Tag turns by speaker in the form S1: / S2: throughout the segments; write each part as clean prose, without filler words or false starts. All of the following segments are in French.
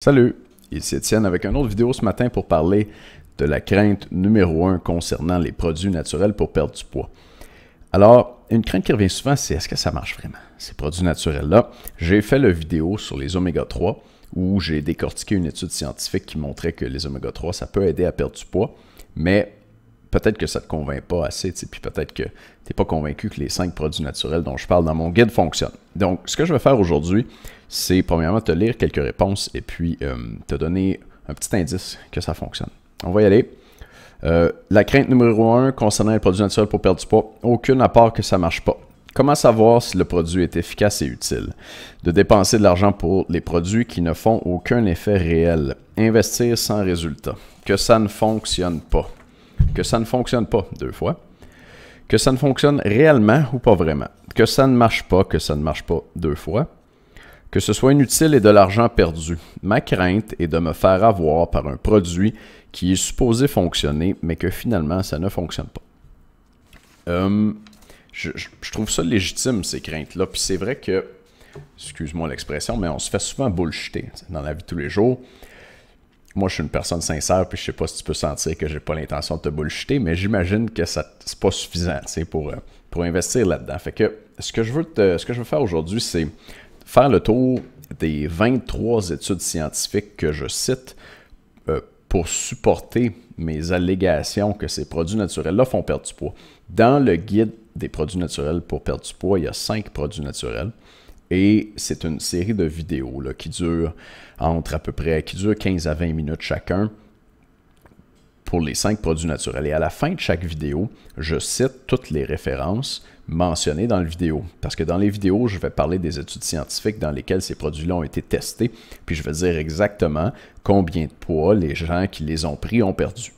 S1: Salut, ici Étienne avec une autre vidéo ce matin pour parler de la crainte numéro 1 concernant les produits naturels pour perdre du poids. Alors, une crainte qui revient souvent, c'est est-ce que ça marche vraiment, ces produits naturels-là? J'ai fait la vidéo sur les oméga 3 où j'ai décortiqué une étude scientifique qui montrait que les oméga 3, ça peut aider à perdre du poids, mais peut-être que ça ne te convainc pas assez, puis peut-être que tu n'es pas convaincu que les 5 produits naturels dont je parle dans mon guide fonctionnent. Donc, ce que je vais faire aujourd'hui, c'est premièrement te lire quelques réponses et puis te donner un petit indice que ça fonctionne. On va y aller. La crainte numéro 1 concernant les produits naturels pour perdre du poids, aucune à part que ça ne marche pas. Comment savoir si le produit est efficace et utile? De dépenser de l'argent pour les produits qui ne font aucun effet réel. Investir sans résultat. Que ça ne fonctionne pas. Que ça ne fonctionne pas, 2 fois. Que ça ne fonctionne réellement ou pas vraiment. Que ça ne marche pas, 2 fois. Que ce soit inutile et de l'argent perdu. Ma crainte est de me faire avoir par un produit qui est supposé fonctionner, mais que finalement, ça ne fonctionne pas. Je trouve ça légitime, ces craintes-là. Puis c'est vrai que, excuse-moi l'expression, mais on se fait souvent bullshiter dans la vie de tous les jours. Moi, je suis une personne sincère, puis je sais pas si tu peux sentir que j'ai pas l'intention de te bullshiter, mais j'imagine que c'est pas suffisant pour investir là-dedans. Fait que ce que je veux faire aujourd'hui, c'est faire le tour des 23 études scientifiques que je cite pour supporter mes allégations que ces produits naturels-là font perdre du poids. Dans le guide des produits naturels pour perdre du poids, il y a 5 produits naturels. Et c'est une série de vidéos là, qui dure 15 à 20 minutes chacun pour les 5 produits naturels. Et à la fin de chaque vidéo, je cite toutes les références mentionnées dans la vidéo. Parce que dans les vidéos, je vais parler des études scientifiques dans lesquelles ces produits-là ont été testés, puis je vais dire exactement combien de poids les gens qui les ont pris ont perdu.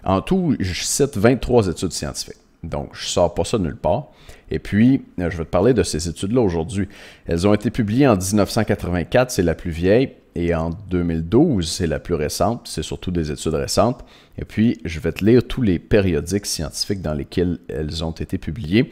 S1: En tout, je cite 23 études scientifiques. Donc, je ne sors pas ça de nulle part. Et puis, je vais te parler de ces études-là aujourd'hui. Elles ont été publiées en 1984, c'est la plus vieille, et en 2012, c'est la plus récente. C'est surtout des études récentes. Et puis, je vais te lire tous les périodiques scientifiques dans lesquels elles ont été publiées.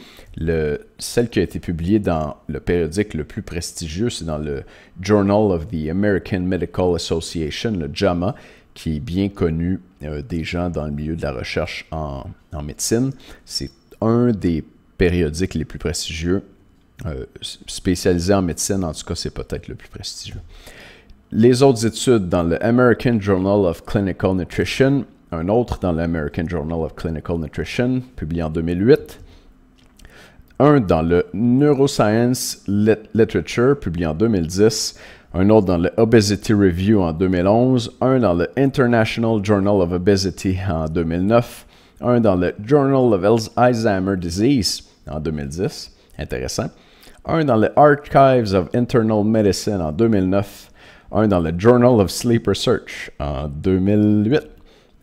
S1: Celle qui a été publiée dans le périodique le plus prestigieux, c'est dans le Journal of the American Medical Association, le JAMA, qui est bien connu des gens dans le milieu de la recherche en médecine. C'est un des périodiques les plus prestigieux, spécialisé en médecine, en tout cas, c'est peut-être le plus prestigieux. Les autres études dans le American Journal of Clinical Nutrition, un autre dans l'American Journal of Clinical Nutrition, publié en 2008, un dans le Neuroscience Literature, publié en 2010, un autre dans le Obesity Review en 2011, un dans le International Journal of Obesity en 2009, un dans le Journal of Alzheimer's Disease en 2010, intéressant, un dans le Archives of Internal Medicine en 2009, un dans le Journal of Sleep Research en 2008,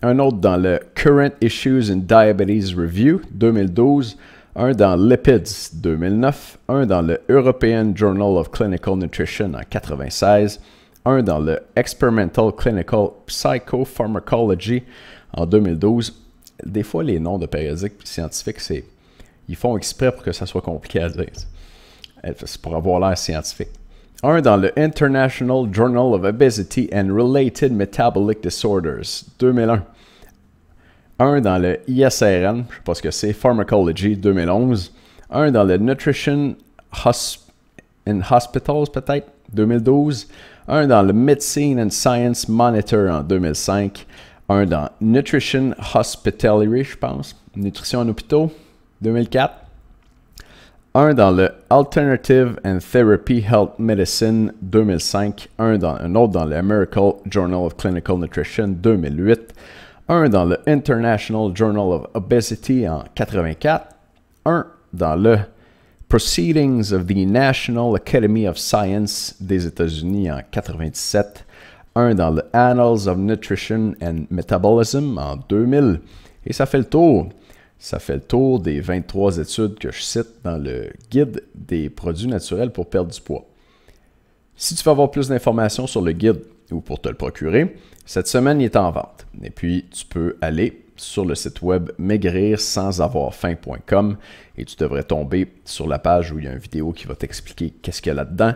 S1: un autre dans le Current Issues in Diabetes Review 2012, un dans Lipids 2009, un dans le European Journal of Clinical Nutrition en 1996, un dans le Experimental Clinical Psychopharmacology en 2012. Des fois, les noms de périodiques scientifiques, ils font exprès pour que ça soit compliqué à dire. C'est pour avoir l'air scientifique. Un dans le International Journal of Obesity and Related Metabolic Disorders, 2001. Un dans le ISRN, je ne sais pas ce que c'est, Pharmacology, 2011. Un dans le Nutrition in Hospitals, peut-être, 2012. Un dans le Medicine and Science Monitor en 2005. Un dans Nutrition Hospitality, je pense, Nutrition en hôpitaux, 2004. Un dans le Alternative and Therapy Health Medicine 2005, un autre dans le American Journal of Clinical Nutrition 2008, un dans le International Journal of Obesity en 84, un dans le Proceedings of the National Academy of Science des États-Unis en 97, un dans le Annals of Nutrition and Metabolism en 2000, et ça fait le tour. Ça fait le tour des 23 études que je cite dans le guide des produits naturels pour perdre du poids. Si tu veux avoir plus d'informations sur le guide ou pour te le procurer, cette semaine, il est en vente. Et puis, tu peux aller sur le site web maigrirsansavorfaim.com et tu devrais tomber sur la page où il y a une vidéo qui va t'expliquer qu'est-ce qu'il y a là-dedans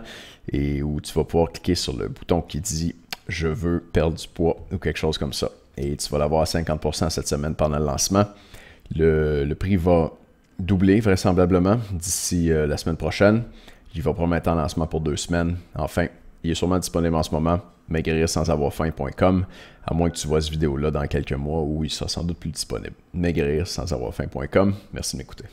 S1: et où tu vas pouvoir cliquer sur le bouton qui dit je veux perdre du poids ou quelque chose comme ça. Et tu vas l'avoir à 50% cette semaine pendant le lancement. Le prix va doubler vraisemblablement d'ici la semaine prochaine. Il va promettre en lancement pour 2 semaines. Enfin, il est sûrement disponible en ce moment, maigrirsansavoir-faim.com, à moins que tu vois cette vidéo-là dans quelques mois où il sera sans doute plus disponible. maigrirsansavoir-faim.com. Merci de m'écouter.